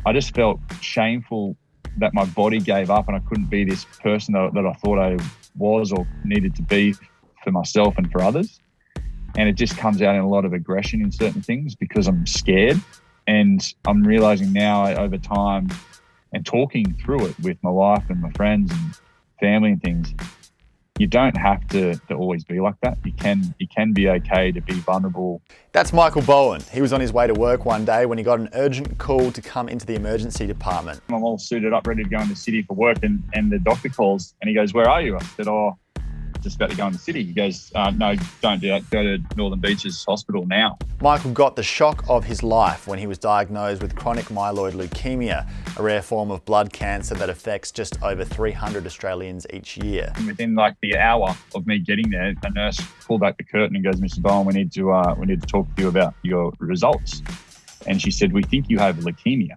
I just felt shameful that my body gave up and I couldn't be this person that I thought I was or needed to be for myself and for others. And it just comes out in a lot of aggression in certain things because I'm scared. And I'm realizing now over time and talking through it with my wife and my friends and family and things, you don't have to always be like that. You can be okay to be vulnerable. That's Michael Bowen. He was on his way to work one day when he got an urgent call to come into the emergency department. I'm all suited up, ready to go in the city for work, and the doctor calls and he goes, "Where are you?" I said, "Oh, just about to go in the city." He goes, "No, don't do that. Go to Northern Beaches Hospital now." Michael got the shock of his life when he was diagnosed with chronic myeloid leukemia, a rare form of blood cancer that affects just over 300 Australians each year. And within like the hour of me getting there, a nurse pulled back the curtain and goes, "Mr. Bowen, we need to talk to you about your results." And she said, "We think you have leukemia."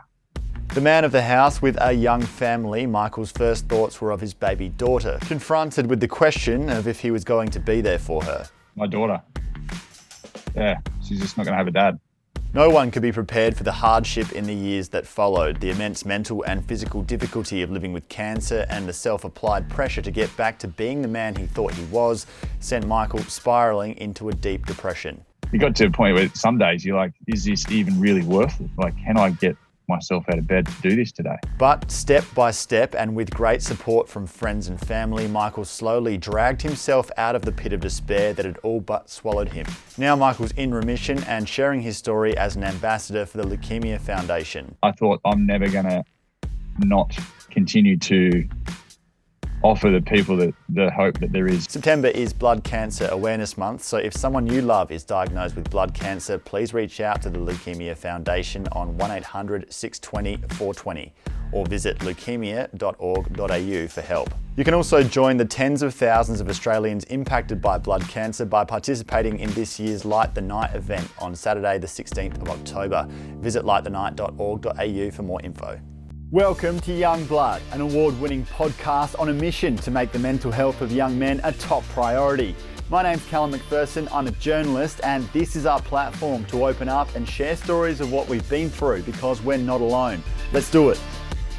The man of the house with a young family, Michael's first thoughts were of his baby daughter, confronted with the question of if he was going to be there for her. My daughter. Yeah, she's just not going to have a dad. No one could be prepared for the hardship in the years that followed, the immense mental and physical difficulty of living with cancer and the self-applied pressure to get back to being the man he thought he was sent Michael spiralling into a deep depression. You got to a point where some days you're like, is this even really worth it? Like, can I get myself out of bed to do this today? But step by step and with great support from friends and family, Michael slowly dragged himself out of the pit of despair that had all but swallowed him. Now Michael's in remission and sharing his story as an ambassador for the Leukaemia Foundation. I thought I'm never going to not continue to offer the people the hope that there is. September is Blood Cancer Awareness Month, so if someone you love is diagnosed with blood cancer, please reach out to the Leukaemia Foundation on 1800 620 420 or visit leukaemia.org.au for help. You can also join the tens of thousands of Australians impacted by blood cancer by participating in this year's Light the Night event on Saturday the 16th of October. Visit lightthenight.org.au for more info. Welcome to Young Blood, an award-winning podcast on a mission to make the mental health of young men a top priority. My name's Callum McPherson, I'm a journalist, and this is our platform to open up and share stories of what we've been through because we're not alone. Let's do it.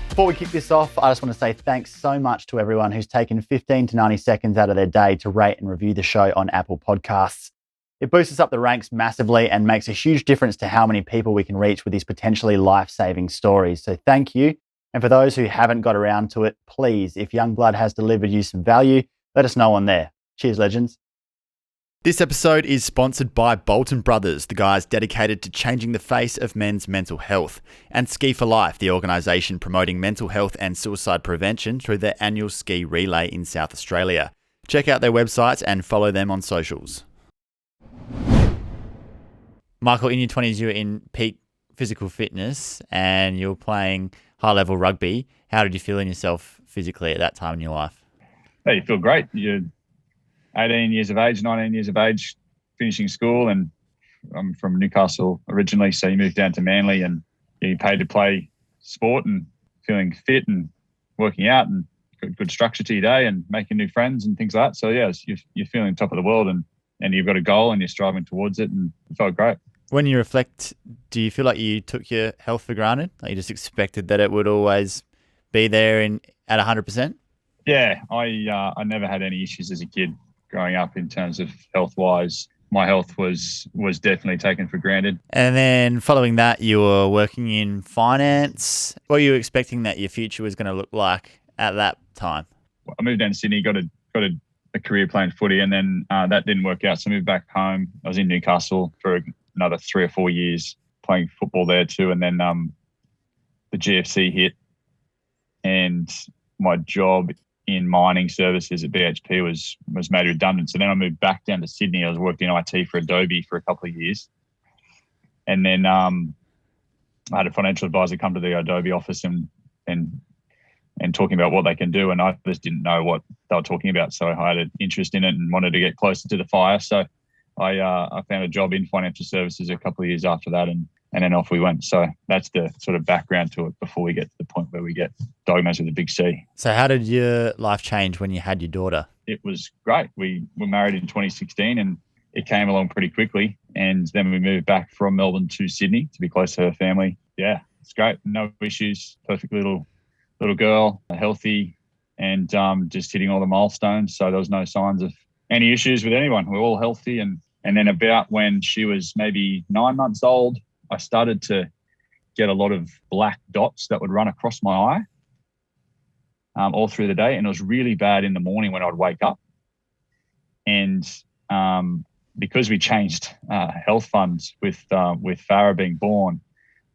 Before we kick this off, I just want to say thanks so much to everyone who's taken 15 to 90 seconds out of their day to rate and review the show on Apple Podcasts. It boosts us up the ranks massively and makes a huge difference to how many people we can reach with these potentially life-saving stories. So thank you. And for those who haven't got around to it, please, if Young Blood has delivered you some value, let us know on there. Cheers, legends. This episode is sponsored by Bolton Brothers, the guys dedicated to changing the face of men's mental health, and Ski for Life, the organisation promoting mental health and suicide prevention through their annual ski relay in South Australia. Check out their websites and follow them on socials. Michael, in your 20s, you were in peak physical fitness and you were playing high-level rugby. How did you feel in yourself physically at that time in your life? Hey, you feel great. You're 18 years of age, 19 years of age, finishing school, and I'm from Newcastle originally, so you moved down to Manly and you're paid to play sport and feeling fit and working out and good structure to your day and making new friends and things like that. So, yeah, you're feeling top of the world and you've got a goal and you're striving towards it, and it felt great. When you reflect, do you feel like you took your health for granted? Like you just expected that it would always be there at 100%? Yeah, I never had any issues as a kid growing up in terms of health-wise. My health was definitely taken for granted. And then following that, you were working in finance. What were you expecting that your future was going to look like at that time? I moved down to Sydney, got a career playing footy, and then that didn't work out. So I moved back home. I was in Newcastle for another 3 or 4 years playing football there too. And then the GFC hit and my job in mining services at BHP was made redundant. So then I moved back down to Sydney. I was working in IT for Adobe for a couple of years. And then I had a financial advisor come to the Adobe office and talking about what they can do. And I just didn't know what they were talking about. So I had an interest in it and wanted to get closer to the fire. So I found a job in financial services a couple of years after that, and then off we went. So that's the sort of background to it before we get to the point where we get diagnosed with a big C. So how did your life change when you had your daughter? It was great. We were married in 2016 and it came along pretty quickly. And then we moved back from Melbourne to Sydney to be close to her family. Yeah, it's great. No issues. Perfect little girl, healthy, and just hitting all the milestones. So there was no signs of any issues with anyone. We're all healthy. And then about when she was maybe 9 months old, I started to get a lot of black dots that would run across my eye all through the day. And it was really bad in the morning when I'd wake up. And because we changed health funds with Farah being born,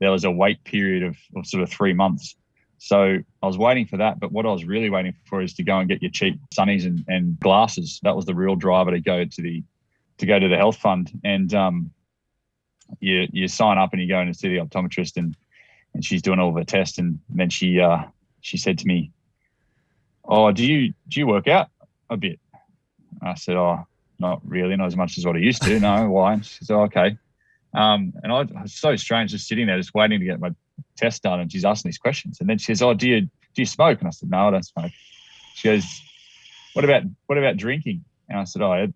there was a wait period of sort of 3 months. So I was waiting for that. But what I was really waiting for is to go and get your cheap sunnies and glasses. That was the real driver to go to the health fund. And you sign up and you go in and see the optometrist, and she's doing all the tests. And then she said to me, "Oh, do you work out a bit?" I said, "Oh, not really, not as much as what I used to." "No, why?" She said, "Oh, okay." And I was so strange just sitting there, just waiting to get my test done. And she's asking these questions. And then she says, "Oh, do you smoke?" And I said, "No, I don't smoke." She goes, What about drinking?" And I said, "Oh, I had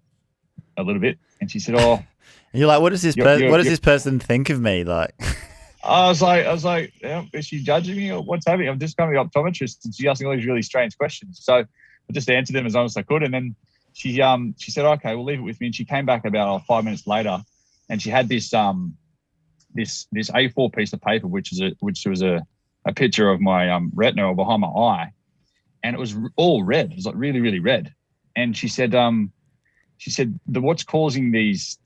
a little bit." And she said, "Oh." And you're like, what does this person think of me? Like, I was like, yeah, is she judging me or what's happening? I'm just going to the optometrist and she's asking all these really strange questions. So I just answered them as honest as I could. And then she said, "Okay, we'll leave it with me." And she came back about 5 minutes later, and she had this this A4 piece of paper, which was a picture of my retina behind my eye, and it was all red. It was like really, really red. And she said, what's causing these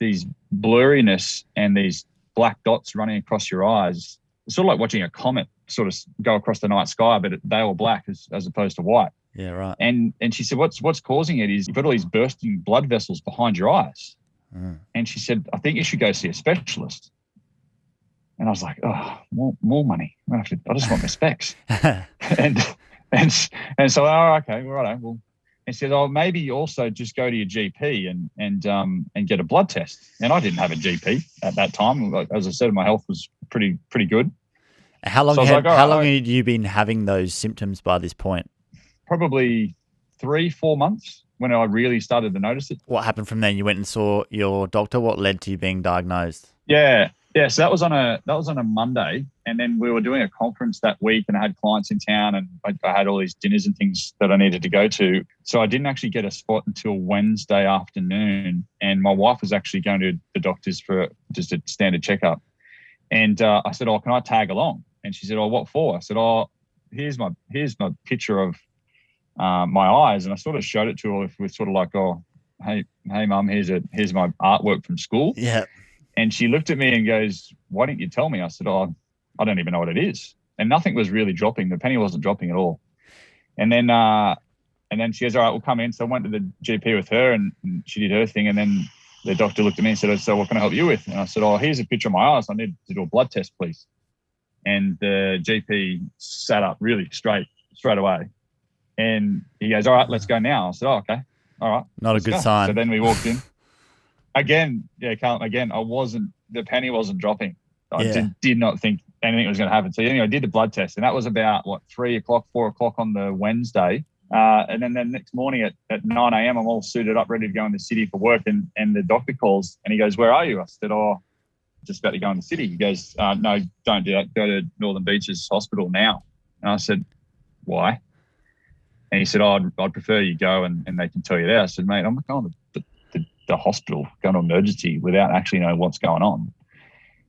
blurriness and these black dots running across your eyes? It's sort of like watching a comet sort of go across the night sky, but they were black as opposed to white. Yeah, right. And she said, what's causing it is you've got all these bursting blood vessels behind your eyes. And she said, "I think you should go see a specialist." And I was like, "Oh, more money. I just want my specs." and so, "Oh, okay, right. Well," and said, "Oh, maybe also just go to your GP and get a blood test." And I didn't have a GP at that time. As I said, my health was pretty good. How long had you been having those symptoms by this point? Probably 3-4 months when I really started to notice it. What happened from then? You went and saw your doctor. What led to you being diagnosed? Yeah. So that was on a Monday, and then we were doing a conference that week, and I had clients in town, and I had all these dinners and things that I needed to go to. So I didn't actually get a spot until Wednesday afternoon, and my wife was actually going to the doctor's for just a standard checkup. And I said, "Oh, can I tag along?" And she said, "Oh, what for?" I said, "Oh, here's my picture of my eyes," and I sort of showed it to her with sort of like, "Oh, hey, mum, here's my artwork from school." Yeah. And she looked at me and goes, "Why didn't you tell me?" I said, "Oh, I don't even know what it is." And nothing was really dropping. The penny wasn't dropping at all. And then she goes, "All right, we'll come in." So I went to the GP with her, and she did her thing. And then the doctor looked at me and said, "So what can I help you with?" And I said, "Oh, here's a picture of my eyes. I need to do a blood test, please." And the GP sat up really straight away. And he goes, "All right, let's go now." I said, "Oh, okay. All right." Not a good sign. So then we walked in. Again, the penny wasn't dropping. I did not think anything was going to happen. So anyway, I did the blood test, and that was about 3 o'clock, 4 o'clock on the Wednesday. And then the next morning at 9 a.m., I'm all suited up, ready to go in the city for work. And the doctor calls and he goes, "Where are you?" I said, "Oh, just about to go in the city." He goes, "No, don't do that. Go to Northern Beaches Hospital now." And I said, "Why?" And he said, "Oh, I'd prefer you go and they can tell you there." I said, "Mate, I'm not going to the hospital, going to emergency without actually knowing what's going on."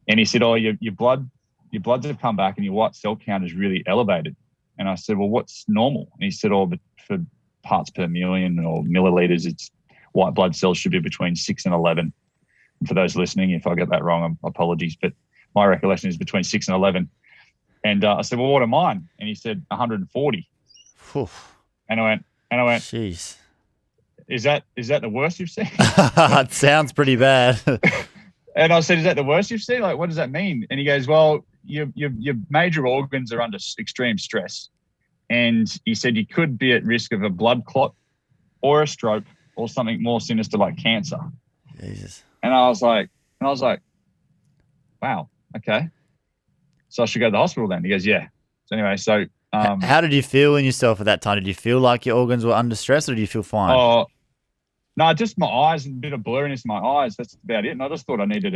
And he said, "Oh, your bloods have come back and your white cell count is really elevated." And I said, "Well, what's normal?" And he said, "Oh, but for parts per million or milliliters, it's white blood cells should be between 6 and 11. And for those listening, if I get that wrong, apologies, but my recollection is between 6 and 11. And I said, "Well, what are mine?" And he said, 140. Oof. And I went, "Jeez. Is that the worst you've seen?" It sounds pretty bad. And I said, "Is that the worst you've seen? Like, what does that mean?" And he goes, "Well, your major organs are under extreme stress." And he said, "You could be at risk of a blood clot or a stroke or something more sinister like cancer." Jesus. And I was like, wow, okay. So I should go to the hospital then. He goes, "Yeah." So anyway, so how did you feel in yourself at that time? Did you feel like your organs were under stress, or did you feel fine? Oh, no, just my eyes and a bit of blurriness in my eyes. That's about it. And I just thought I needed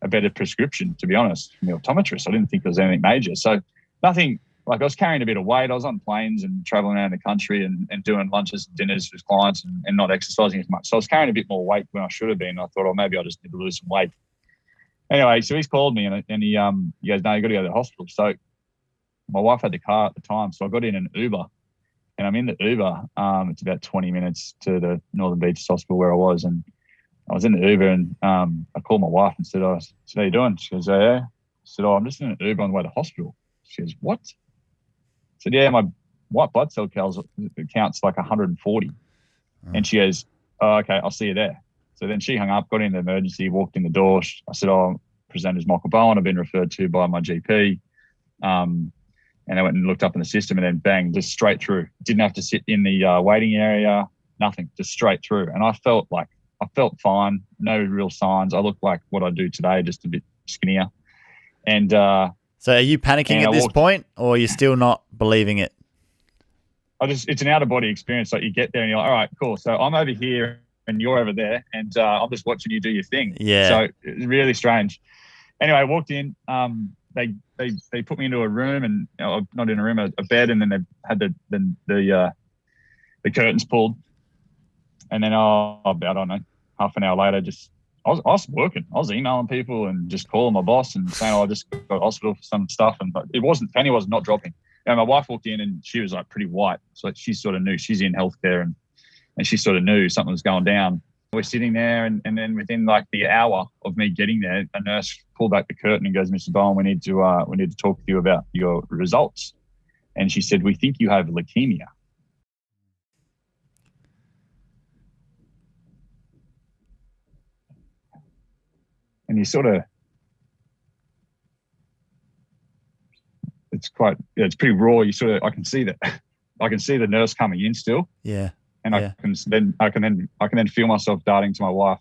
a a better prescription, to be honest, from the optometrist. I didn't think there was anything major. So nothing, like I was carrying a bit of weight. I was on planes and traveling around the country and doing lunches and dinners with clients and not exercising as much. So I was carrying a bit more weight when I should have been. I thought, maybe I just need to lose some weight. Anyway, so he's called me and he goes, no, you got to go to the hospital. So my wife had the car at the time. So I got in an Uber and I'm in the Uber. It's about 20 minutes to the Northern Beaches Hospital where I was. And I was in the Uber and I called my wife and said, how you doing? She goes, yeah. I said, I'm just in an Uber on the way to the hospital. She goes, what? I said, yeah, my white blood cell count's like 140. And she goes, oh, okay, I'll see you there. So then she hung up, got in the emergency, walked in the door. I said, I'm presented as Michael Bowen. I've been referred to by my GP. And I went and looked up in the system and then bang, just straight through. Didn't have to sit in the waiting area, nothing, just straight through. And I felt fine, no real signs. I looked like what I do today, just a bit skinnier. And so are you panicking at this point, or are you still not believing it? It's an out of body experience. Like you get there and you're like, all right, cool. So I'm over here and you're over there, and I'm just watching you do your thing. Yeah. So it's really strange. Anyway, I walked in. They put me into a room, and not in a room, a bed, and then they had the curtains pulled. And then about, I don't know, half an hour later, I was working. I was emailing people and just calling my boss and saying, I just got to the hospital for some stuff. And penny was not dropping. And my wife walked in and she was like pretty white. So she sort of knew. She's in healthcare and she sort of knew something was going down. We're sitting there and then within like the hour of me getting there, a nurse pulled back the curtain and goes, Mr. Bowen, we need to talk to you about your results. And she said, we think you have leukemia. And you sort of, it's pretty raw. I can see the nurse coming in still. Yeah. And I can then feel myself darting to my wife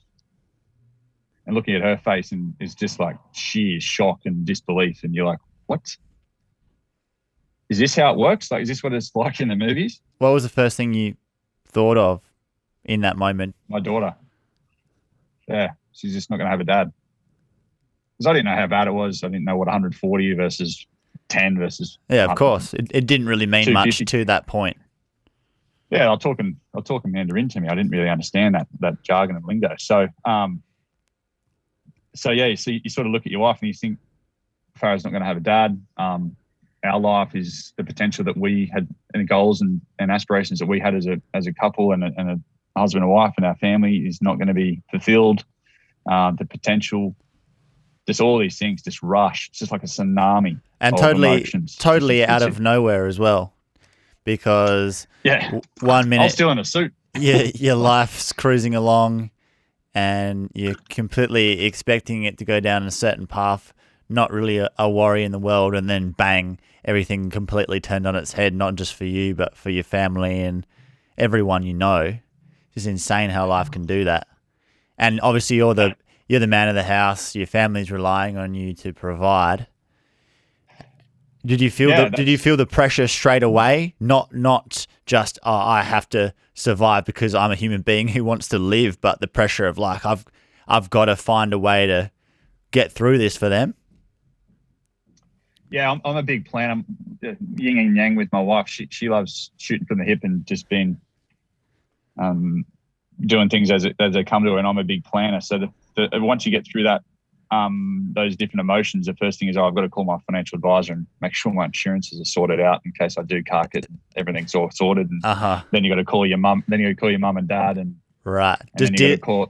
and looking at her face, and it's just like sheer shock and disbelief. And you're like, what? Is this how it works? Like, is this what it's like in the movies? What was the first thing you thought of in that moment? My daughter. Yeah. She's just not going to have a dad. Because I didn't know how bad it was. I didn't know what 140 versus 10 versus. Yeah, of course. It didn't really mean much to that point. Yeah, I'll talk Mandarin to me. I didn't really understand that jargon and lingo. So, you sort of look at your wife and you think, Farah's not going to have a dad. Our life is the potential that we had, and goals and aspirations that we had as a couple and a husband and wife, and our family is not going to be fulfilled. The potential. Just all these things just rush. It's just like a tsunami. And of emotions. totally out of nowhere as well. Because 1 minute... I was still in a suit. Your life's cruising along and you're completely expecting it to go down a certain path, not really a worry in the world, and then bang, everything completely turned on its head, not just for you, but for your family and everyone you know. It's insane how life can do that. And obviously you're the man of the house. Your family's relying on you to provide. Did you feel the pressure straight away? Not just I have to survive because I'm a human being who wants to live, but the pressure of like I've got to find a way to get through this for them. Yeah, I'm a big planner. I'm yin and yang with my wife. She loves shooting from the hip and just being doing things as they come to her, and I'm a big planner. So once you get through that, those different emotions, the first thing is I've got to call my financial advisor and make sure my insurances are sorted out in case I do cark it. Everything's all sorted, and then you got to call your mum. Then you got to call your mum and dad, and right. And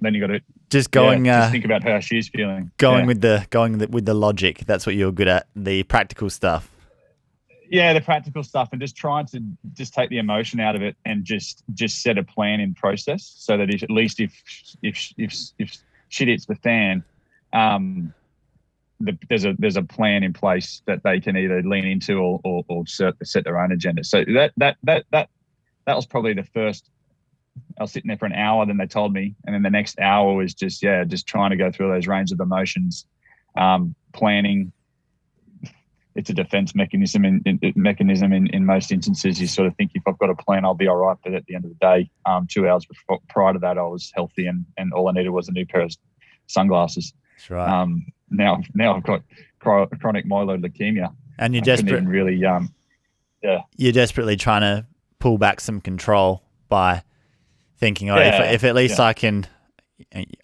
then you got to just going. Just think about how she's feeling. Going with the logic. That's what you're good at. The practical stuff. Yeah, the practical stuff, and just trying to just take the emotion out of it and just set a plan in process so that if shit hits the fan, there's a plan in place that they can either lean into or set their own agenda. So that was probably the first. I was sitting there for an hour, then they told me, and then the next hour was just trying to go through those range of emotions, planning. It's a defense mechanism in most instances. You sort of think if I've got a plan, I'll be all right. But at the end of the day, 2 hours prior to that, I was healthy and all I needed was a new pair of sunglasses. That's right. now I've got chronic myeloid leukemia. And you're I couldn't even really, You're desperately trying to pull back some control by thinking, if at least I can.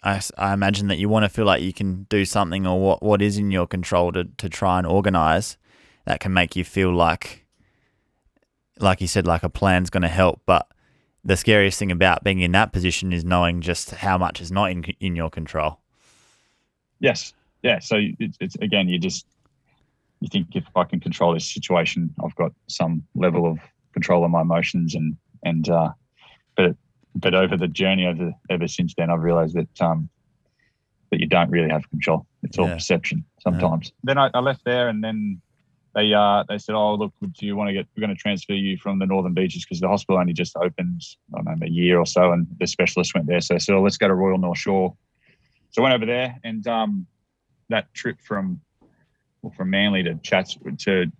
I imagine that you want to feel like you can do something, or what is in your control to try and organise that can make you feel like you said, like a plan's going to help. But the scariest thing about being in that position is knowing just how much is not in your control. Yes. Yeah. So it's again, you think, if I can control this situation, I've got some level of control of my emotions, but over the journey ever since then, I've realised that you don't really have control. It's all perception sometimes. Yeah. Then I left there, and then they said, "Oh, look, we're going to transfer you from the Northern Beaches," because the hospital only just opened, I don't know, a year or so, and the specialist went there. So they said, "Oh, let's go to Royal North Shore." So I went over there, and that trip from Manly to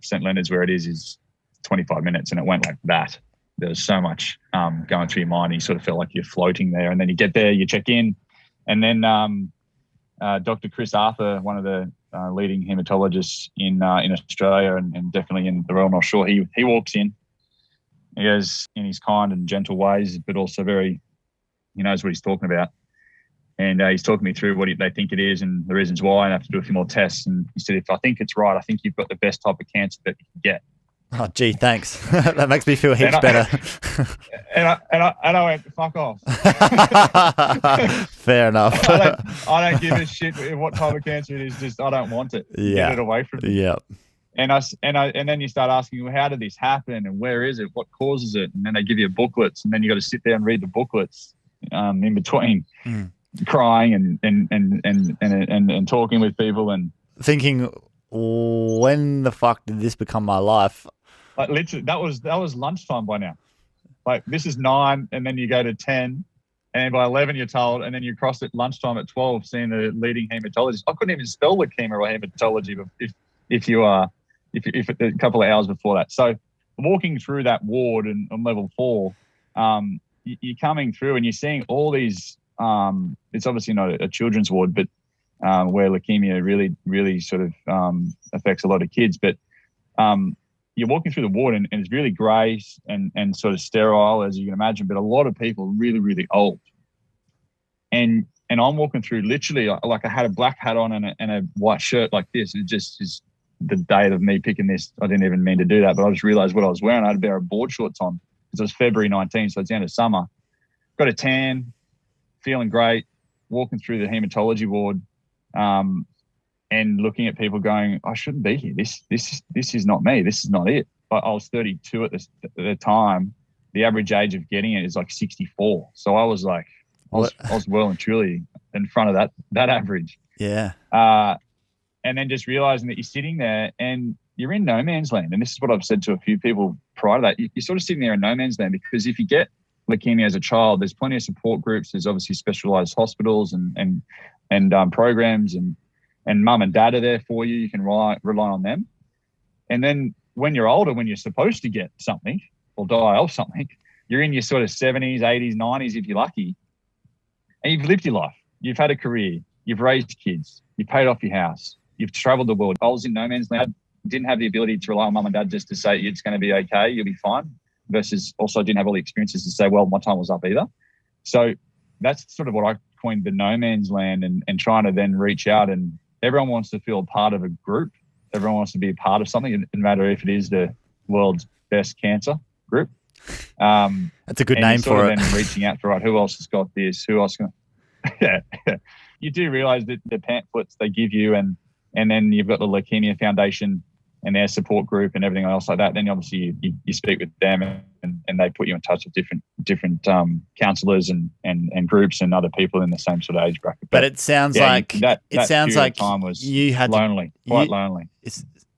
St Leonard's, where it is 25 minutes, and it went like that. There was so much going through your mind. You sort of felt like you're floating there, and then you get there, you check in, and then Dr. Chris Arthur, one of the leading hematologists in Australia and definitely in the Royal North Shore, he walks in. He goes in his kind and gentle ways, but also he knows what he's talking about. And he's talking me through what they think it is and the reasons why, and I have to do a few more tests. And he said, if I think it's right, I think you've got the best type of cancer that you can get. Oh, gee, thanks. That makes me feel heaps better. And I went, fuck off. Fair enough. I don't give a shit what type of cancer it is. Just I don't want it. Yeah. Get it away from me. Yeah. And then you start asking, well, how did this happen and where is it? What causes it? And then they give you booklets, and then you got to sit there and read the booklets in between, crying and talking with people and thinking, when the fuck did this become my life? Like literally, that was lunchtime by now. Like this is 9, and then you go to 10, and by 11 you're told, and then you cross at lunchtime at 12, seeing the leading hematologist. I couldn't even spell leukemia or hematology if a couple of hours before that. So walking through that ward and on level 4, you're coming through and you're seeing all these. It's obviously not a children's ward, but where leukemia really, really sort of affects a lot of kids. But you're walking through the ward and it's really grey and sort of sterile, as you can imagine, but a lot of people are really, really old. And I'm walking through literally like I had a black hat on and a white shirt like this. It just is the day of me picking this. I didn't even mean to do that, but I just realised what I was wearing. I had a pair of board shorts on because it was February 19, so it's the end of summer. Got a tan, feeling great, walking through the hematology ward. And looking at people going, I shouldn't be here. This is not me. This is not it. But I was 32 at the time. The average age of getting it is like 64. So I was like, I was well and truly in front of that average. Yeah. And then just realizing that you're sitting there and you're in no man's land. And this is what I've said to a few people prior to that. You're sort of sitting there in no man's land, because if you get leukemia as a child, there's plenty of support groups. There's obviously specialized hospitals and programs, and mum and dad are there for you. You can rely on them. And then when you're older, when you're supposed to get something or die of something, you're in your sort of 70s, 80s, 90s if you're lucky, and you've lived your life. You've had a career. You've raised kids. You've paid off your house. You've traveled the world. I was in no man's land. Didn't have the ability to rely on mum and dad just to say it's going to be okay, you'll be fine. Versus also didn't have all the experiences to say, well, my time was up either. So that's sort of what I coined the no man's land, and trying to then reach out, and everyone wants to feel part of a group. Everyone wants to be a part of something, no matter if it is the world's best cancer group. That's a good name for it. And then reaching out for, right, who else has got this? Who else can? Yeah. You do realize that the pamphlets they give you, and then you've got the Leukemia Foundation and their support group and everything else like that. Then obviously you speak with them and they put you in touch with different counsellors and groups and other people in the same sort of age bracket. But it sounds like that time was you had lonely, quite lonely.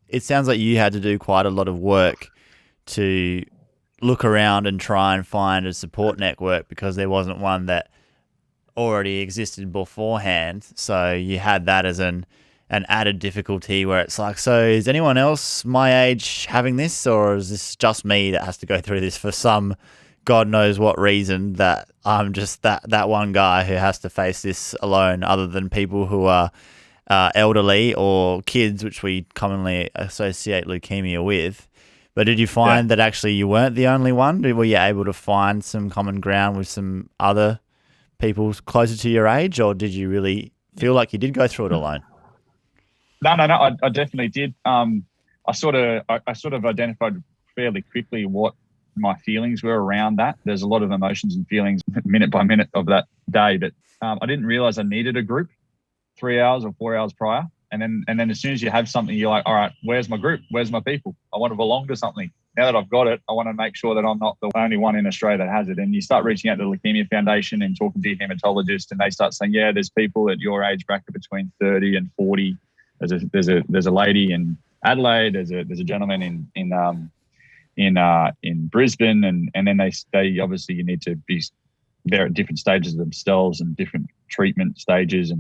It sounds like you had to do quite a lot of work to look around and try and find a support network, because there wasn't one that already existed beforehand. So you had that as an added difficulty, where it's like, so is anyone else my age having this, or is this just me that has to go through this for some God knows what reason, that I'm just that one guy who has to face this alone, other than people who are elderly or kids, which we commonly associate leukemia with. But did you find that actually you weren't the only one? Were you able to find some common ground with some other people closer to your age, or did you really feel like you did go through it alone? No. I definitely did. I sort of identified fairly quickly what my feelings were around that. There's a lot of emotions and feelings minute by minute of that day, but I didn't realize I needed a group 3 hours or 4 hours prior. And then as soon as you have something, you're like, all right, where's my group? Where's my people? I want to belong to something. Now that I've got it, I want to make sure that I'm not the only one in Australia that has it. And you start reaching out to the Leukaemia Foundation and talking to your hematologist, and they start saying, yeah, there's people at your age bracket between 30 and 40. There's a lady in Adelaide. There's a gentleman in Brisbane, and then they obviously, you need to be there at different stages of themselves and different treatment stages,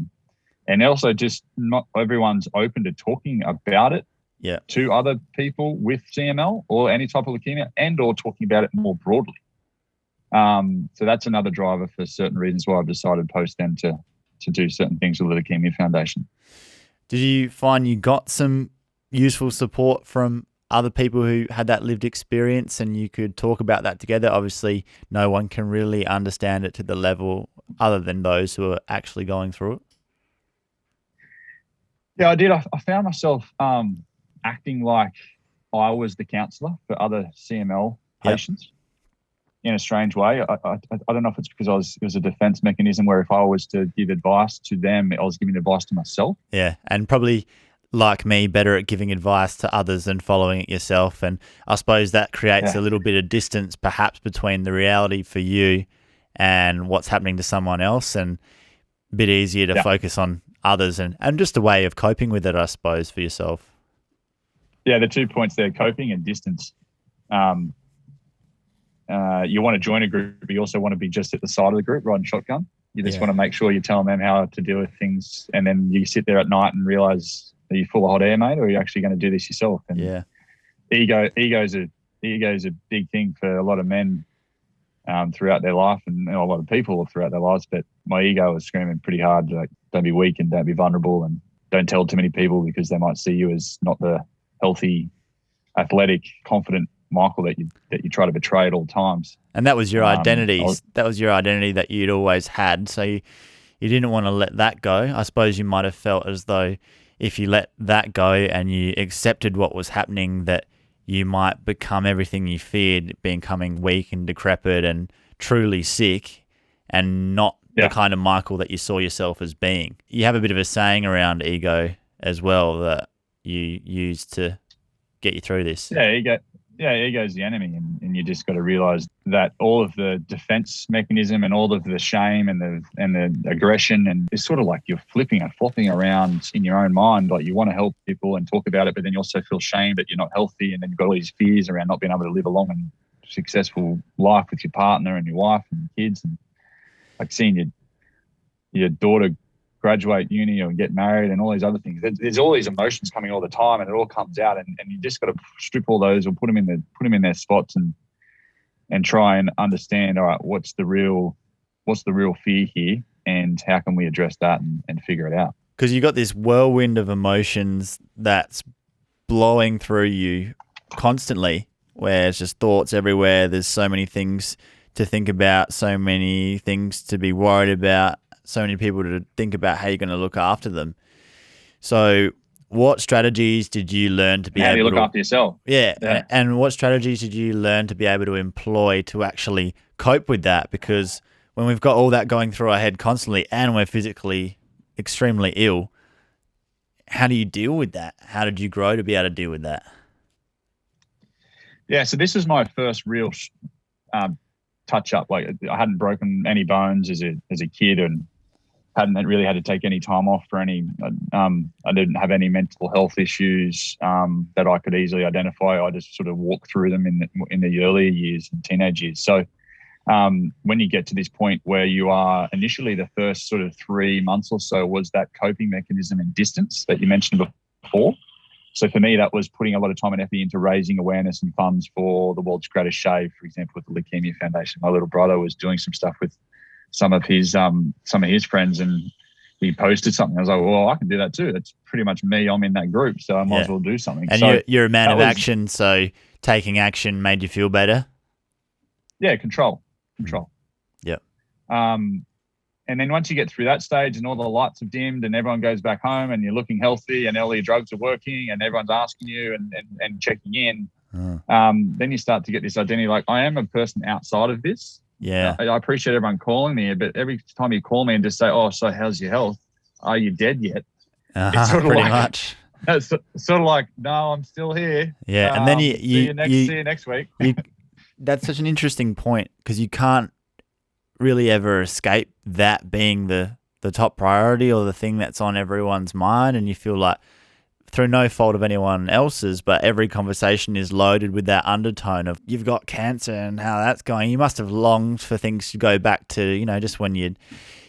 and also just not everyone's open to talking about it to other people with CML or any type of leukemia, and or talking about it more broadly. So that's another driver for certain reasons why I've decided post then to do certain things with the Leukaemia Foundation. Did you find you got some useful support from other people who had that lived experience and you could talk about that together? Obviously, no one can really understand it to the level other than those who are actually going through it. Yeah, I did. I found myself acting like I was the counsellor for other CML patients in a strange way. I don't know if it's because it was a defence mechanism where if I was to give advice to them, I was giving advice to myself. Yeah, and probably like me, better at giving advice to others than following it yourself. And I suppose that creates a little bit of distance perhaps between the reality for you and what's happening to someone else, and a bit easier to focus on others and just a way of coping with it, I suppose, for yourself. Yeah, the 2 points there, coping and distance. You want to join a group, but you also want to be just at the side of the group riding shotgun. You just want to make sure you're telling them how to deal with things, and then you sit there at night and realise, are you full of hot air, mate, or are you actually going to do this yourself? And ego's a big thing for a lot of men throughout their life, and a lot of people throughout their lives. But my ego was screaming pretty hard, like, don't be weak and don't be vulnerable and don't tell too many people, because they might see you as not the healthy, athletic, confident Michael that you try to betray at all times. And that was your identity. That was your identity that you'd always had. So you didn't want to let that go. I suppose you might have felt as though if you let that go and you accepted what was happening, that you might become everything you feared, becoming weak and decrepit and truly sick, and not the kind of Michael that you saw yourself as being. You have a bit of a saying around ego as well that you use to get you through this. Ego's the enemy, and you just got to realize that all of the defense mechanism and all of the shame and the aggression, and it's sort of like you're flipping and flopping around in your own mind. Like, you want to help people and talk about it, but then you also feel shame that you're not healthy, and then you've got all these fears around not being able to live a long and successful life with your partner and your wife and kids, and like seeing your daughter graduate uni or get married and all these other things. There's all these emotions coming all the time, and it all comes out, and you just got to strip all those or put them in their spots and try and understand, all right, what's the real fear here, and how can we address that and figure it out? Because you got this whirlwind of emotions that's blowing through you constantly, where it's just thoughts everywhere. There's so many things to think about, so many things to be worried about, so many people to think about how you're going to look after them. So what strategies did you learn to be able to... How do you look after yourself? Yeah. And what strategies did you learn to be able to employ to actually cope with that? Because when we've got all that going through our head constantly and we're physically extremely ill, how do you deal with that? How did you grow to be able to deal with that? Yeah, so this is my first real touch up. Like, I hadn't broken any bones as a kid, and hadn't really had to take any time off for any. I didn't have any mental health issues that I could easily identify. I just sort of walked through them in the earlier years and teenage years. So when you get to this point where you are initially, the first sort of 3 months or so was that coping mechanism and distance that you mentioned before. So for me, that was putting a lot of time and effort into raising awareness and funds for the World's Greatest Shave, for example, with the Leukaemia Foundation. My little brother was doing some stuff with some of his friends, and he posted something. I was like, well, I can do that too. That's pretty much me. I'm in that group, so I might as well do something. And so you're a man of action, so taking action made you feel better? Yeah, control. Yep. And then once you get through that stage and all the lights have dimmed and everyone goes back home and you're looking healthy and all your drugs are working and everyone's asking you and checking in, then you start to get this identity. Like, I am a person outside of this. Yeah. I appreciate everyone calling me, but every time you call me and just say, oh, so how's your health? Are you dead yet? It's sort of pretty like, much. It's sort of like, no, I'm still here. Yeah. And then see you next week. That's such an interesting point, because you can't really ever escape that being the top priority or the thing that's on everyone's mind. And you feel like, through no fault of anyone else's, but every conversation is loaded with that undertone of, you've got cancer and how that's going. You must have longed for things to go back to, just when you'd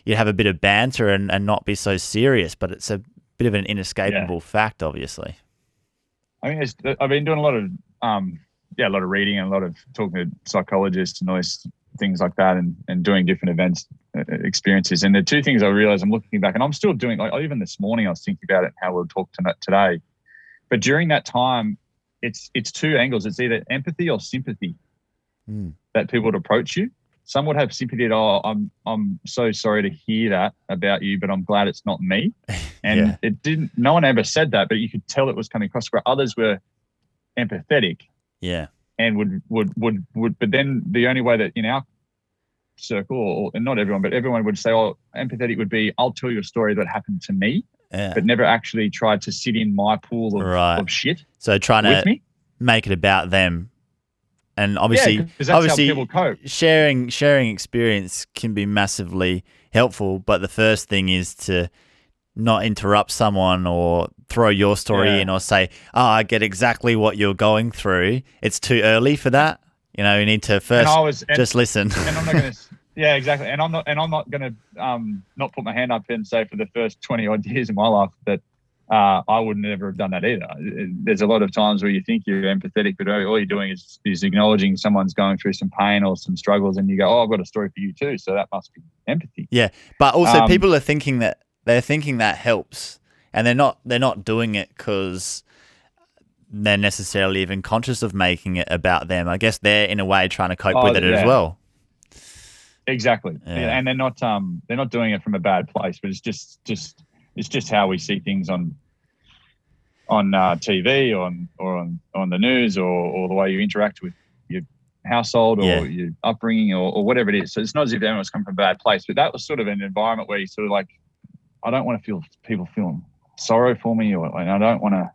have a bit of banter and not be so serious, but it's a bit of an inescapable fact, obviously. I mean, I've been doing a lot of reading and a lot of talking to psychologists and all these things like that, and doing different events, experiences. And the two things I realized, I'm looking back, and I'm still doing, like, even this morning I was thinking about it, how we'll talk today. But during that time, it's two angles. It's either empathy or sympathy that people would approach you. Some would have sympathy at, oh, I'm so sorry to hear that about you, but I'm glad it's not me. And no one ever said that, but you could tell it was coming across. Where others were empathetic. Yeah. And would, but then the only way that in our circle, and not everyone, but everyone would say, oh, empathetic would be, I'll tell you a story that happened to me, but never actually tried to sit in my pool of shit. So trying to make it about them. And obviously, that's how people cope. Sharing experience can be massively helpful, but the first thing is to not interrupt someone or throw your story in or say, oh, I get exactly what you're going through. It's too early for that. You need to first just listen. And I'm not going to, exactly. And I'm not going to not put my hand up and say for the first 20 odd years of my life that I would never have done that either. There's a lot of times where you think you're empathetic, but all you're doing is acknowledging someone's going through some pain or some struggles, and you go, oh, I've got a story for you too. So that must be empathy. Yeah. But also people are thinking that, helps, and they're not doing it because they're necessarily even conscious of making it about them. I guess they're in a way trying to cope with it as well. Exactly. Yeah. And they're not doing it from a bad place, but it's just how we see things on TV or on the news or the way you interact with your household or your upbringing or whatever it is. So it's not as if everyone's come from a bad place, but that was sort of an environment where you sort of like, I don't want to feel people feeling sorrow for me, and I don't want to,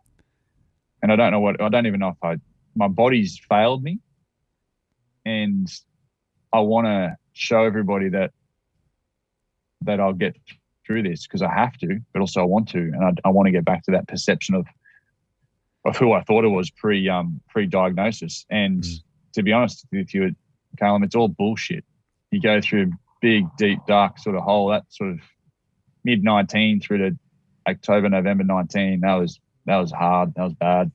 and I don't even know if my body's failed me, and I want to show everybody that I'll get through this because I have to, but also I want to, and I want to get back to that perception of who I thought it was pre-diagnosis. And to be honest with you, Callum, it's all bullshit. You go through a big, deep, dark sort of hole. That sort of mid-19 through to October, November 19, that was hard. That was bad.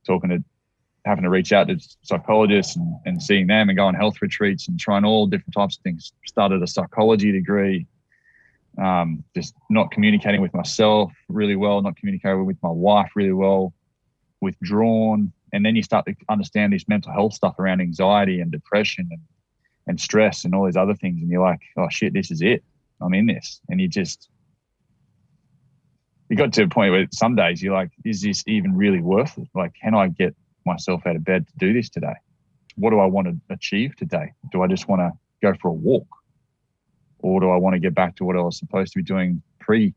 Having to reach out to psychologists and seeing them and go on health retreats and trying all different types of things. Started a psychology degree, just not communicating with myself really well, not communicating with my wife really well, withdrawn. And then you start to understand this mental health stuff around anxiety and depression and stress and all these other things. And you're like, oh shit, this is it. I'm in this. And you got to a point where some days you're like, is this even really worth it? Like, can I get myself out of bed to do this today? What do I want to achieve today? Do I just want to go for a walk? Or do I want to get back to what I was supposed to be doing pre?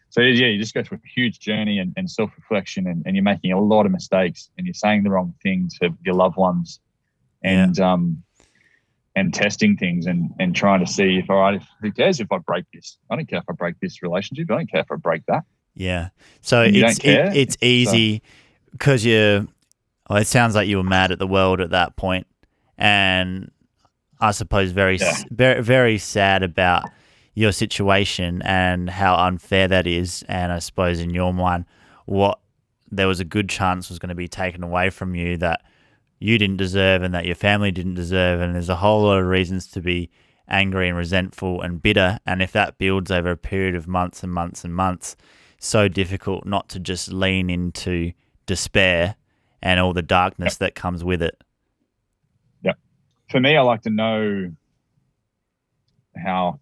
So you just go through a huge journey and self-reflection and you're making a lot of mistakes and you're saying the wrong things to your loved ones and testing things and trying to see if, all right, who cares if I break this? I don't care if I break this relationship. I don't care if I break that. Yeah. So it's easy because it sounds like you were mad at the world at that point, and I suppose very, very sad about your situation and how unfair that is. And I suppose in your mind, there was a good chance was going to be taken away from you that you didn't deserve and that your family didn't deserve. And there's a whole lot of reasons to be angry and resentful and bitter. And if that builds over a period of months and months and months, so difficult not to just lean into despair and all the darkness that comes with it. Yeah. For me, I like to know how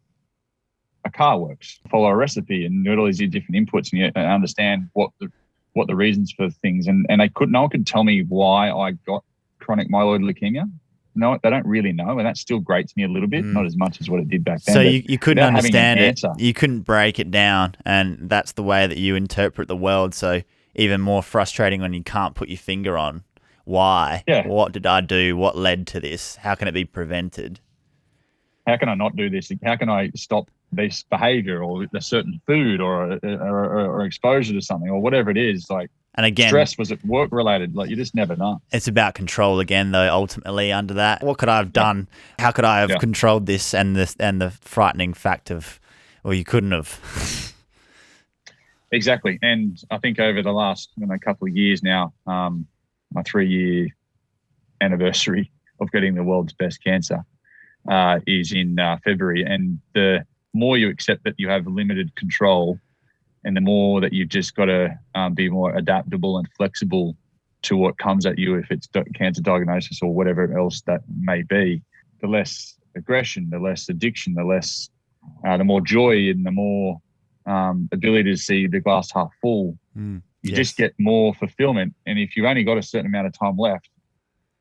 a car works, follow a recipe and do all these different inputs and understand what the reasons for things. And no one could tell me why I got chronic myeloid leukemia. No, they don't really know, and that's still great to me a little bit, not as much as what it did back then. So you couldn't understand it. Answer. You couldn't break it down, and that's the way that you interpret the world. So even more frustrating when you can't put your finger on why. Yeah. What did I do? What led to this? How can it be prevented? How can I not do this? How can I stop this behavior or a certain food or exposure to something or whatever it is? Like, and again, stress, was it work related? Like, you just never know. It's about control again, though. Ultimately, under that, what could I have done? How could I have controlled this and the frightening fact of, well, you couldn't have. Exactly. And I think over the last couple of years now, my 3-year anniversary of getting the world's best cancer is in February. And the more you accept that you have limited control, and the more that you've just got to be more adaptable and flexible to what comes at you, if it's cancer diagnosis or whatever else that may be, the less aggression, the less addiction, the more joy, and the more ability to see the glass half full. You just get more fulfillment. And if you've only got a certain amount of time left,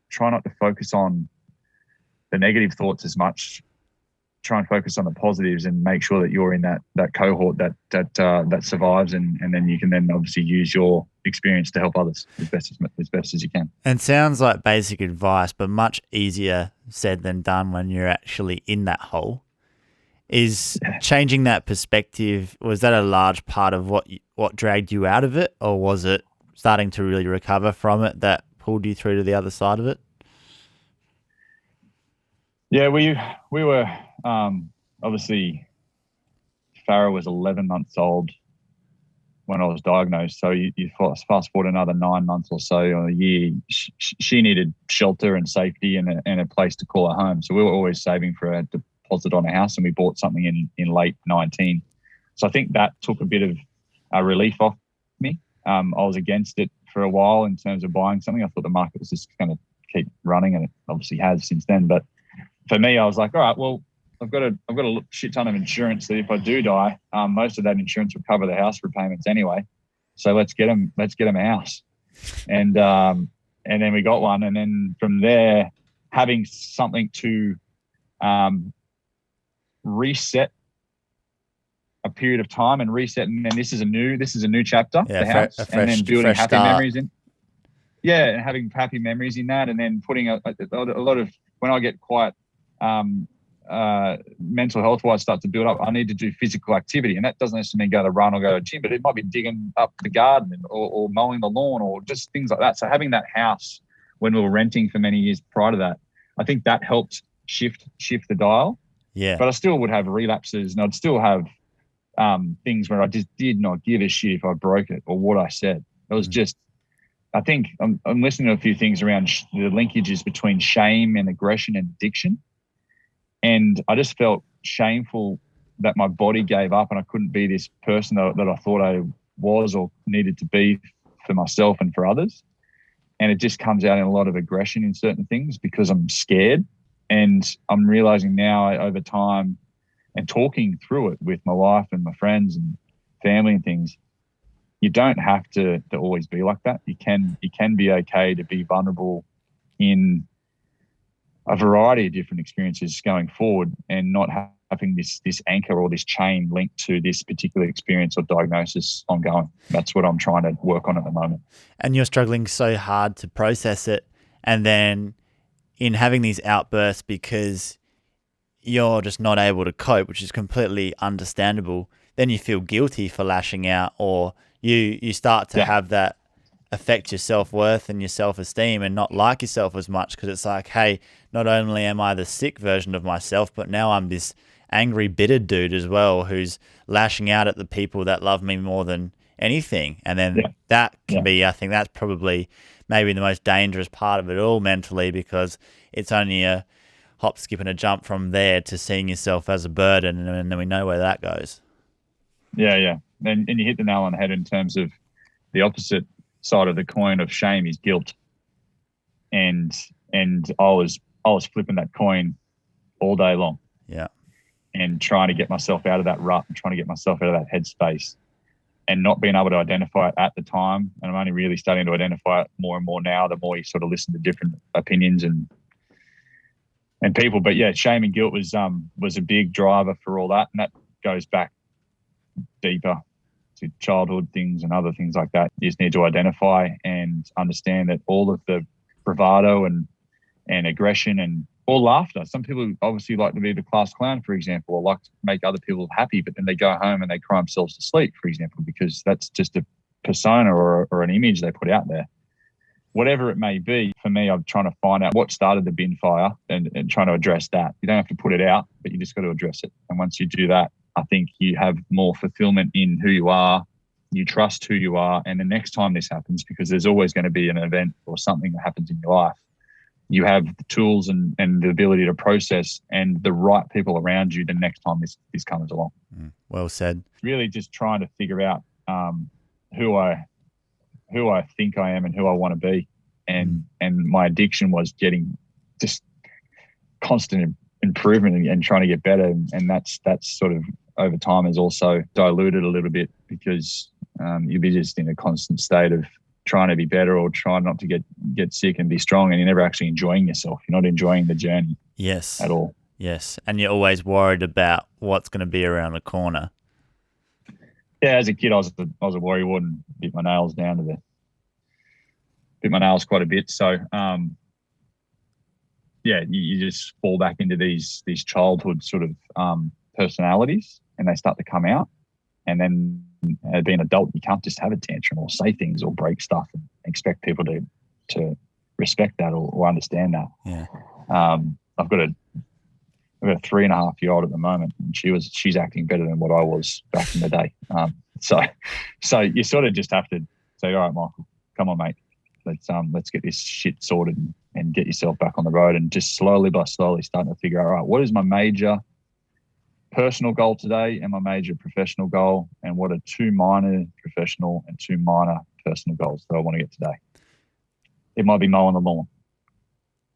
try not to focus on the negative thoughts as much. Try and focus on the positives and make sure that you're in that cohort that survives, and then you can then obviously use your experience to help others as best as you can. And sounds like basic advice, but much easier said than done when you're actually in that hole. Is changing that perspective, was that a large part of what dragged you out of it, or was it starting to really recover from it that pulled you through to the other side of it? Yeah, we were obviously, Farah was 11 months old when I was diagnosed. So you fast forward another 9 months or so, or a year, she needed shelter and safety and a place to call her home. So we were always saving for a deposit on a house, and we bought something in late 19. So I think that took a bit of relief off me. I was against it for a while in terms of buying something. I thought the market was just going to keep running, and it obviously has since then. But for me, I was like, all right, well, I've got a shit ton of insurance that if I do die, most of that insurance will cover the house repayments anyway. So let's get them a house. And then we got one. And then from there, having something to reset a period of time and reset. And then this is a new chapter, the house, and then building happy memories in. Yeah, and having happy memories in that, and then putting a lot of, when I get quite mental health wise start to build up, I need to do physical activity, and that doesn't necessarily mean go to run or go to the gym, but it might be digging up the garden or mowing the lawn or just things like that. So having that house when we were renting for many years prior to that, I think that helped shift the dial. Yeah. But I still would have relapses, and I'd still have things where I just did not give a shit if I broke it or what I said. It was just, I think I'm listening to a few things around the linkages between shame and aggression and addiction. And I just felt shameful that my body gave up and I couldn't be this person that I thought I was or needed to be for myself and for others. And it just comes out in a lot of aggression in certain things because I'm scared. And I'm realizing now over time and talking through it with my wife and my friends and family and things, you don't have to always be like that. You can be okay to be vulnerable in a variety of different experiences going forward, and not having this anchor or this chain linked to this particular experience or diagnosis ongoing. That's what I'm trying to work on at the moment. And you're struggling so hard to process it, and then in having these outbursts because you're just not able to cope, which is completely understandable, then you feel guilty for lashing out, or you start to have that affect your self-worth and your self-esteem and not like yourself as much, because it's like, hey, not only am I the sick version of myself, but now I'm this angry, bitter dude as well who's lashing out at the people that love me more than anything. And then that can be, I think that's probably maybe the most dangerous part of it all mentally, because it's only a hop, skip, and a jump from there to seeing yourself as a burden, and then we know where that goes. Yeah. And you hit the nail on the head in terms of the opposite side of the coin of shame is guilt. And I was flipping that coin all day long. Yeah. And trying to get myself out of that rut and trying to get myself out of that headspace and not being able to identify it at the time. And I'm only really starting to identify it more and more now, the more you sort of listen to different opinions and people. But yeah, shame and guilt was a big driver for all that. And that goes back deeper to childhood things and other things like that. You just need to identify and understand that all of the bravado and aggression and or laughter. Some people obviously like to be the class clown, for example, or like to make other people happy, but then they go home and they cry themselves to sleep, for example, because that's just a persona or an image they put out there. Whatever it may be, for me, I'm trying to find out what started the bin fire and trying to address that. You don't have to put it out, but you just got to address it. And once you do that, I think you have more fulfillment in who you are. You trust who you are. And the next time this happens, because there's always going to be an event or something that happens in your life, you have the tools and the ability to process and the right people around you the next time this comes along. Well said. Really just trying to figure out who I think I am and who I want to be. And my addiction was getting just constant improvement and trying to get better. And that's sort of over time has also diluted a little bit because you'll be just in a constant state of trying to be better or trying not to get sick and be strong, and you're never actually enjoying yourself. You're not enjoying the journey. Yes. At all. Yes. And you're always worried about what's going to be around the corner. Yeah, as a kid, I was a worrywart and bit my nails quite a bit. So, you just fall back into these childhood sort of personalities, and they start to come out. And then, being an adult, you can't just have a tantrum or say things or break stuff and expect people to respect that or understand that. Yeah. I've got a 3.5-year-old at the moment, and she's acting better than what I was back in the day. So you sort of just have to say, all right, Michael, come on, mate, let's get this shit sorted and get yourself back on the road, and just slowly starting to figure out, all right, what is my major personal goal today and my major professional goal, and what are 2 minor professional and 2 minor personal goals that I want to get today. It might be mowing the lawn,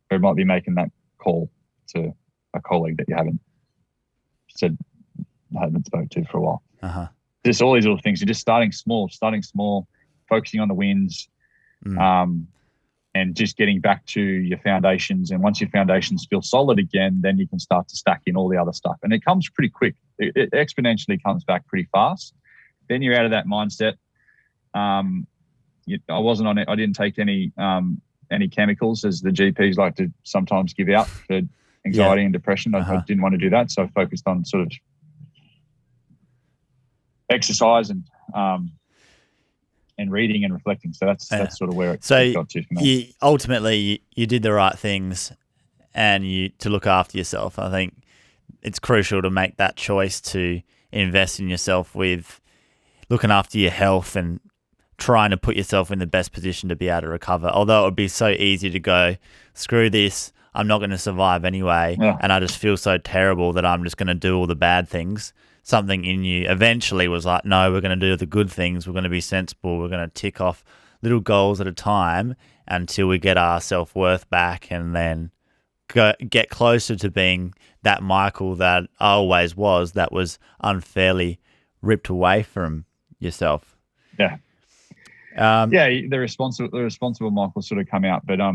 or it might be making that call to a colleague that you haven't spoke to for a while. Uh-huh. Just all these little things. You're just starting small, focusing on the wins, and just getting back to your foundations. And once your foundations feel solid again, then you can start to stack in all the other stuff. And it comes pretty quick. It exponentially comes back pretty fast. Then you're out of that mindset. I wasn't on it. I didn't take any chemicals, as the GPs like to sometimes give out for anxiety and depression. I didn't want to do that. So I focused on sort of exercise and reading and reflecting. So that's sort of where it got to for me. Ultimately, you did the right things and to look after yourself. I think it's crucial to make that choice to invest in yourself with looking after your health and trying to put yourself in the best position to be able to recover. Although it would be so easy to go, screw this, I'm not going to survive anyway, and I just feel so terrible that I'm just going to do all the bad things. Something in you eventually was like, no, we're going to do the good things. We're going to be sensible. We're going to tick off little goals at a time until we get our self-worth back, and then get closer to being that Michael that I always was, that was unfairly ripped away from yourself. Yeah. The responsible Michael sort of come out. But I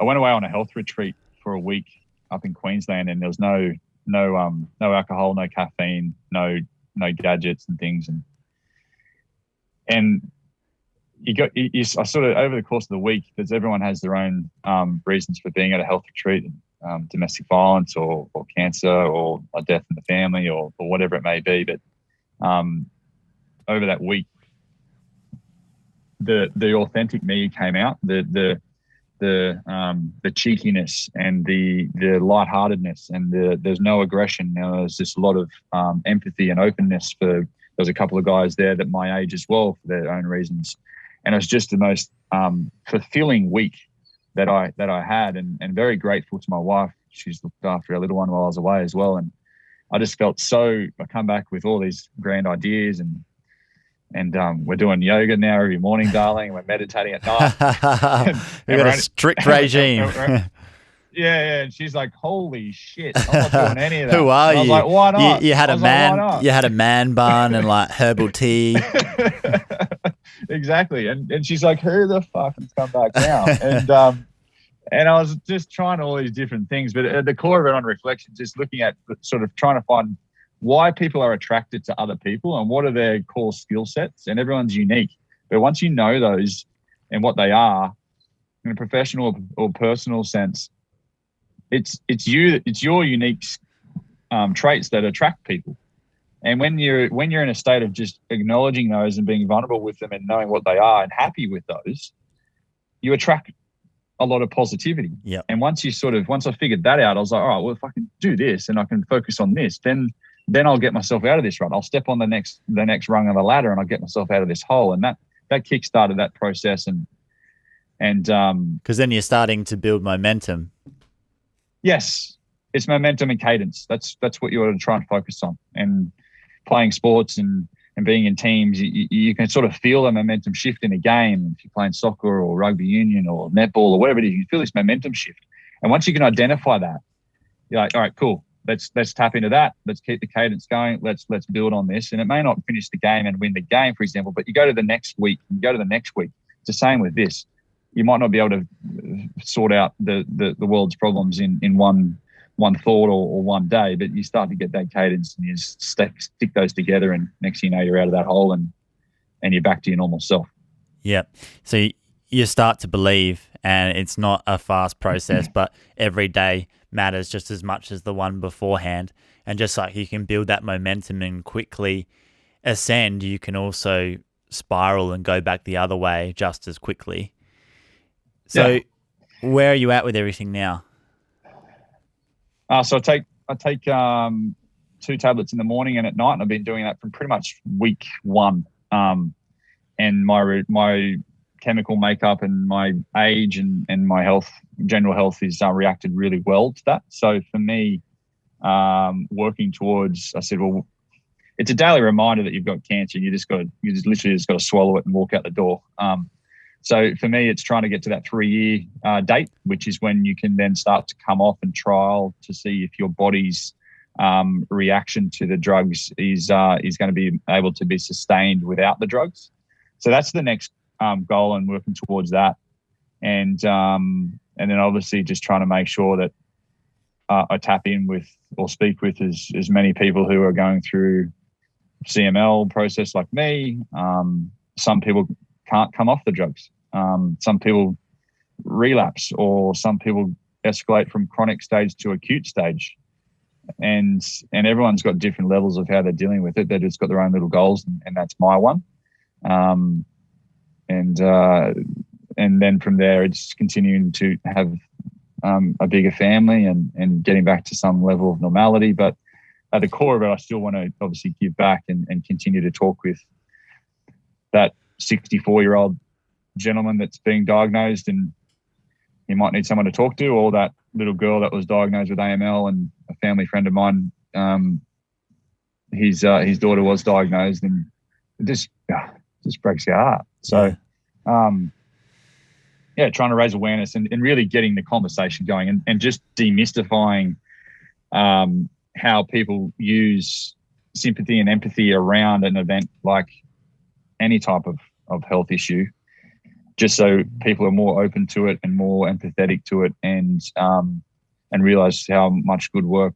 went away on a health retreat for a week up in Queensland, and there was no alcohol, no caffeine, no gadgets and things, and I sort of, over the course of the week, because everyone has their own reasons for being at a health retreat, domestic violence or cancer or a death in the family or whatever it may be, but over that week, the authentic me came out, the cheekiness and the lightheartedness, and there's no aggression. There's just a lot of empathy and openness. There's a couple of guys there that my age as well, for their own reasons, and it was just the most fulfilling week that I had, and very grateful to my wife. She's looked after our little one while I was away as well. And I just felt I come back with all these grand ideas, and we're doing yoga now every morning, darling. And we're meditating at night. We've got a strict regime. Yeah, and she's like, "Holy shit, I'm not doing any of that." Who are and I was you? like, "Why not?" You had a man. Like, you had a man bun and like herbal tea. Exactly, and she's like, "Who the fuck has come back now?" And I was just trying all these different things, but at the core of it, on reflection, just looking at sort of trying to find why people are attracted to other people and what are their core skill sets. And everyone's unique, but once you know those and what they are in a professional or personal sense, it's your unique traits that attract people. And when you're in a state of just acknowledging those and being vulnerable with them and knowing what they are and happy with those, you attract a lot of positivity. Yeah. And once I figured that out, I was like, all right, well, if I can do this and I can focus on this, then I'll get myself out of this rut. I'll step on the next rung of the ladder and I'll get myself out of this hole. And that kickstarted that process. And because then you're starting to build momentum. Yes, it's momentum and cadence. That's what you ought to try and focus on. And playing sports and being in teams, you can sort of feel the momentum shift in a game. If you're playing soccer or rugby union or netball or whatever it is, you feel this momentum shift. And once you can identify that, you're like, all right, cool. Let's tap into that. Let's keep the cadence going. Let's build on this. And it may not finish the game and win the game, for example, but you go to the next week. It's the same with this. You might not be able to sort out the world's problems in one thought or one day, but you start to get that cadence and you stick those together, and next thing you know, you're out of that hole and you're back to your normal self. Yeah. So you start to believe, and it's not a fast process, but every day matters just as much as the one beforehand. And just like you can build that momentum and quickly ascend, you can also spiral and go back the other way just as quickly. So where are you at with everything now? So I take 2 tablets in the morning and at night, and I've been doing that from pretty much week 1. And my chemical makeup and my age and my general health is reacted really well to that. So for me, working towards, I said, well, it's a daily reminder that you've got cancer, and you literally got to swallow it and walk out the door. So for me, it's trying to get to that 3-year date, which is when you can then start to come off and trial to see if your body's reaction to the drugs is going to be able to be sustained without the drugs. So that's the next goal, and working towards that. And then obviously just trying to make sure that I tap in with or speak with as many people who are going through CML process like me. Some people can't come off the drugs. Some people relapse, or some people escalate from chronic stage to acute stage. And everyone's got different levels of how they're dealing with it. They've just got their own little goals, and that's my one. And then from there, it's continuing to have a bigger family and getting back to some level of normality. But at the core of it, I still want to obviously give back and continue to talk with that 64-year-old gentleman that's being diagnosed, and he might need someone to talk to, or that little girl that was diagnosed with AML, and a family friend of mine, his daughter was diagnosed, and it just breaks your heart. So, trying to raise awareness and really getting the conversation going, and just demystifying how people use sympathy and empathy around an event like any type of health issue, just so people are more open to it and more empathetic to it, and realize how much good work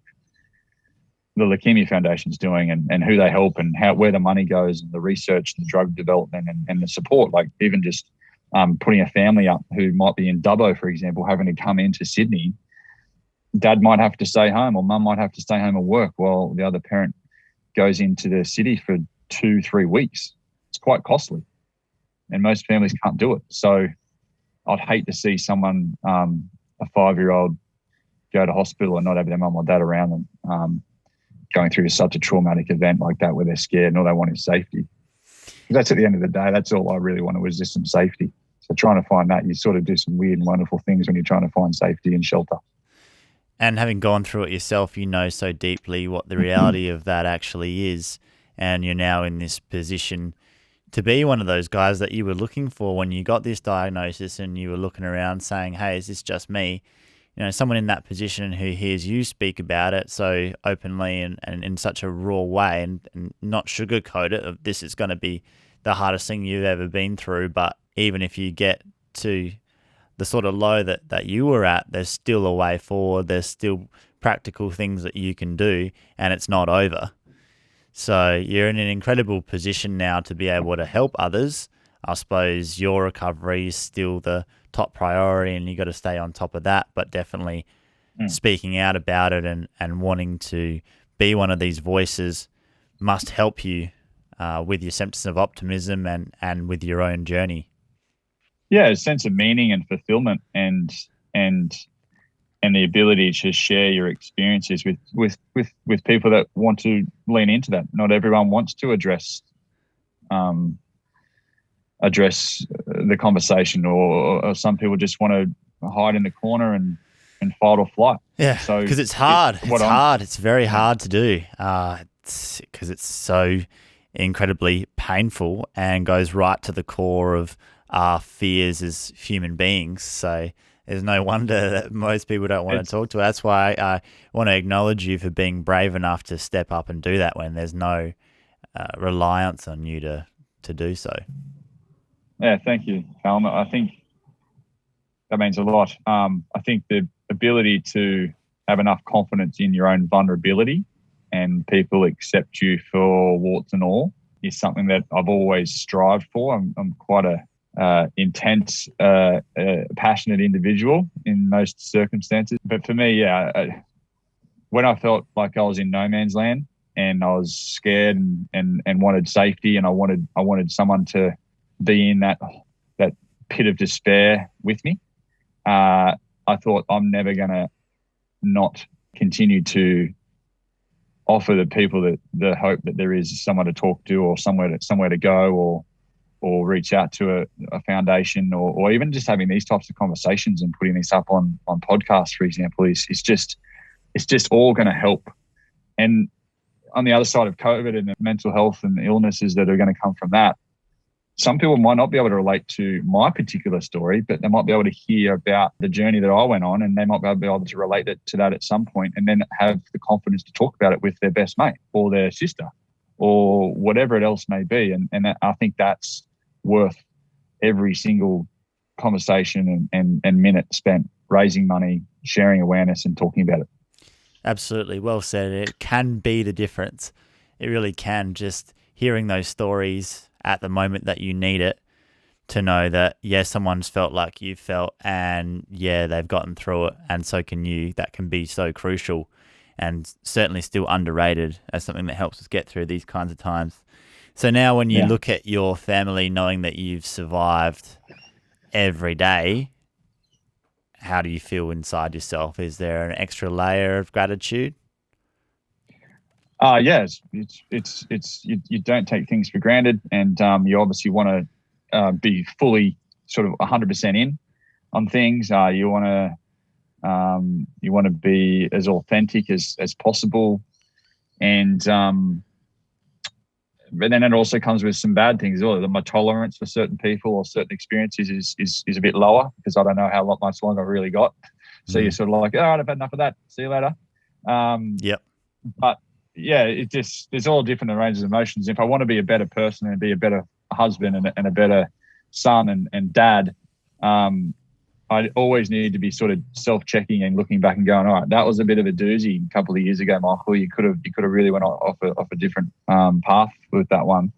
the Leukaemia Foundation is doing, and who they help, and where the money goes, and the research, the drug development, and the support. Like even just putting a family up who might be in Dubbo, for example, having to come into Sydney. Dad might have to stay home, or mum might have to stay home and work, while the other parent goes into the city for 2-3 weeks. It's quite costly, and most families can't do it. So I'd hate to see someone, a 5-year-old, go to hospital and not have their mum or dad around them, going through such a traumatic event like that, where they're scared and all they want is safety. That's at the end of the day, that's all I really wanted, was just some safety. So trying to find that, you sort of do some weird and wonderful things when you're trying to find safety and shelter. And having gone through it yourself, you know so deeply what the reality of that actually is. And you're now in this position to be one of those guys that you were looking for when you got this diagnosis, and you were looking around saying, hey, is this just me? You know, someone in that position who hears you speak about it so openly and in such a raw way, and not sugarcoat it, of this is going to be the hardest thing you've ever been through. But even if you get to the sort of low that you were at, there's still a way forward. There's still practical things that you can do, and it's not over. So you're in an incredible position now to be able to help others. I suppose your recovery is still the top priority, and you got to stay on top of that, but definitely speaking out about it and wanting to be one of these voices must help you with your sense of optimism and with your own journey. Yeah, a sense of meaning and fulfillment, and the ability to share your experiences with people that want to lean into that. Not everyone wants to address the conversation, or some people just want to hide in the corner and fight or flight. Yeah, so because it's hard. It's very hard to do because it's so incredibly painful and goes right to the core of our fears as human beings. So there's no wonder that most people don't want to talk to us. That's why I want to acknowledge you for being brave enough to step up and do that when there's no reliance on you to do so. Yeah, thank you, Callum. I think that means a lot. I think the ability to have enough confidence in your own vulnerability and people accept you for warts and all is something that I've always strived for. I'm quite a intense, passionate individual in most circumstances. But for me, when I felt like I was in no man's land and I was scared and wanted safety, and I wanted someone to be in that pit of despair with me, I thought, I'm never going to not continue to offer the people the hope that there is someone to talk to, or somewhere to go, or reach out to a foundation, or even just having these types of conversations and putting this up on podcasts, for example, it's just all going to help. And on the other side of COVID and the mental health and illnesses that are going to come from that, some people might not be able to relate to my particular story, but they might be able to hear about the journey that I went on, and they might be able to relate it to that at some point, and then have the confidence to talk about it with their best mate or their sister or whatever it else may be. And I think that's worth every single conversation and minute spent raising money, sharing awareness, and talking about it. Absolutely. Well said. It can be the difference. It really can. Just hearing those stories at the moment that you need it, to know that, someone's felt like you felt, and they've gotten through it, and so can you. That can be so crucial, and certainly still underrated as something that helps us get through these kinds of times. So now when you look at your family, knowing that you've survived every day, how do you feel inside yourself? Is there an extra layer of gratitude? Yes, it's you don't take things for granted, and you obviously want to be fully sort of 100% in on things. You want to be as authentic as possible, and but then it also comes with some bad things as well. My tolerance for certain people or certain experiences is a bit lower, because I don't know how much longer I've really got. So you're sort of like, all right, I've had enough of that. See you later. Yep. But there's all different ranges of emotions. If I want to be a better person and be a better husband and a better son and dad, I always need to be sort of self-checking and looking back and going, all right, that was a bit of a doozy a couple of years ago, Michael. You could have really went off a different path with that one.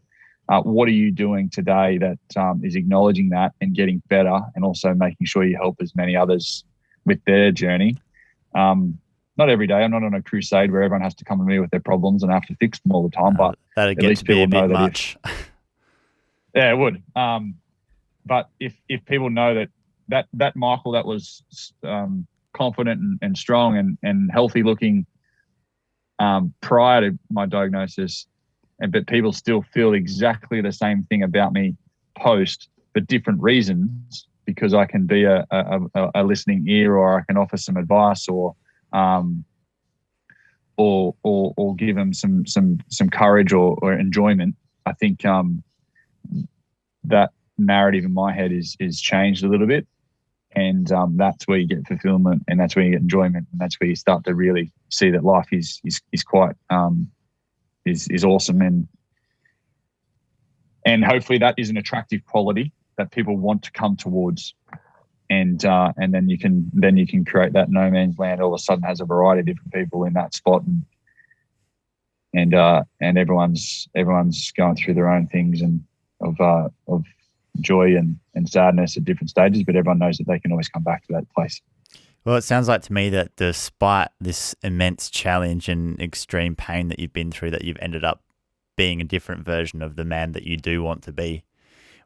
What are you doing today that is acknowledging that and getting better, and also making sure you help as many others with their journey? Not every day. I'm not on a crusade where everyone has to come to me with their problems and I have to fix them all the time. But that'd get to be a bit much. Yeah, it would. But if people know that Michael that was confident and strong and healthy looking prior to my diagnosis, but people still feel exactly the same thing about me post, for different reasons, because I can be a listening ear, or I can offer some advice, or give them some courage or enjoyment. I think that narrative in my head is changed a little bit, and that's where you get fulfillment, and that's where you get enjoyment, and that's where you start to really see that life is quite is awesome, and hopefully that is an attractive quality that people want to come towards, and then you can create that no man's land. All of a sudden has a variety of different people in that spot, and everyone's going through their own things and of joy and sadness at different stages, but everyone knows that they can always come back to that place. Well, it sounds like to me that despite this immense challenge and extreme pain that you've been through, that you've ended up being a different version of the man that you do want to be,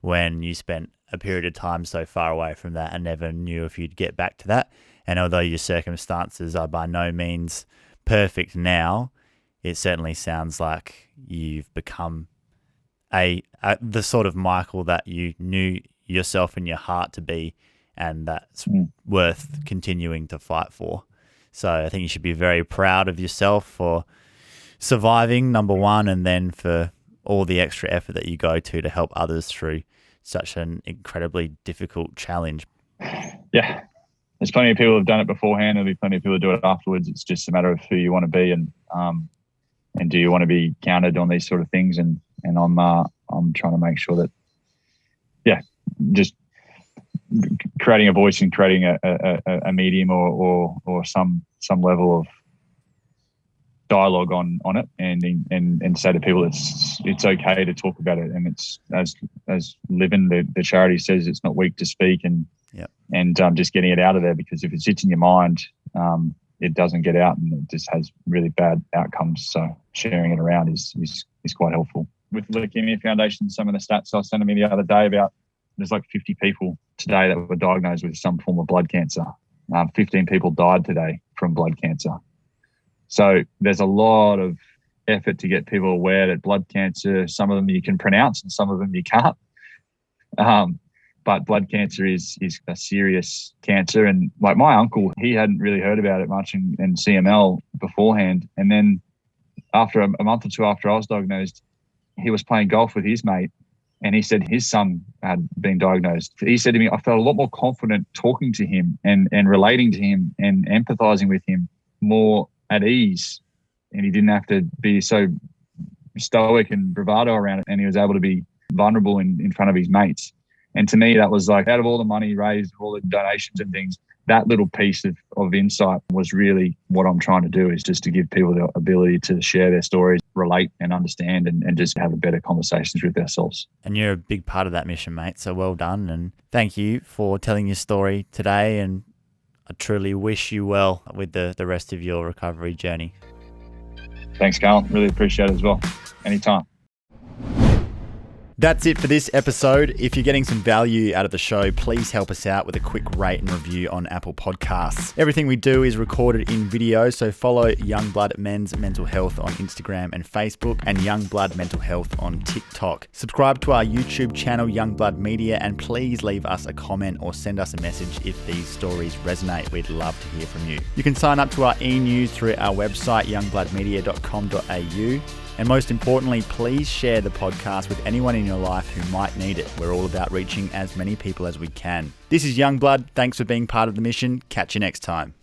when you spent a period of time so far away from that and never knew if you'd get back to that. And although your circumstances are by no means perfect now, it certainly sounds like you've become the sort of Michael that you knew yourself in your heart to be, and that's worth continuing to fight for. So I think you should be very proud of yourself for surviving, number one, and then for all the extra effort that you go to help others through such an incredibly difficult challenge. Yeah, there's plenty of people who've done it beforehand. There'll be plenty of people who do it afterwards. It's just a matter of who you want to be, and do you want to be counted on these sort of things. And I'm trying to make sure that, just creating a voice and creating a medium or some level of dialogue on it, and say to people it's okay to talk about it, and it's as Living the charity says, it's not weak to speak, and just getting it out of there, because if it sits in your mind, it doesn't get out, and it just has really bad outcomes. So sharing it around is quite helpful. With Leukemia Foundation, some of the stats I was sending me the other day about, there's like 50 people today that were diagnosed with some form of blood cancer. 15 people died today from blood cancer. So there's a lot of effort to get people aware that blood cancer, some of them you can pronounce and some of them you can't. But blood cancer is a serious cancer. And like my uncle, he hadn't really heard about it much in CML beforehand. And then after a month or two after I was diagnosed, he was playing golf with his mate, and he said his son had been diagnosed. He said to me, I felt a lot more confident talking to him and relating to him and empathizing with him, more at ease. And he didn't have to be so stoic and bravado around it. And he was able to be vulnerable in front of his mates. And to me, that was like, out of all the money raised, all the donations and things, that little piece of insight was really what I'm trying to do, is just to give people the ability to share their stories, relate and understand, and just have a better conversations with ourselves. And you're a big part of that mission, mate. So well done. And thank you for telling your story today. And I truly wish you well with the rest of your recovery journey. Thanks, Carl. Really appreciate it as well. Anytime. That's it for this episode. If you're getting some value out of the show, please help us out with a quick rate and review on Apple Podcasts. Everything we do is recorded in video, so follow Youngblood Men's Mental Health on Instagram and Facebook, and Youngblood Mental Health on TikTok. Subscribe to our YouTube channel, Youngblood Media, and please leave us a comment or send us a message if these stories resonate. We'd love to hear from you. You can sign up to our e-news through our website, youngbloodmedia.com.au. And most importantly, please share the podcast with anyone in your life who might need it. We're all about reaching as many people as we can. This is Youngblood. Thanks for being part of the mission. Catch you next time.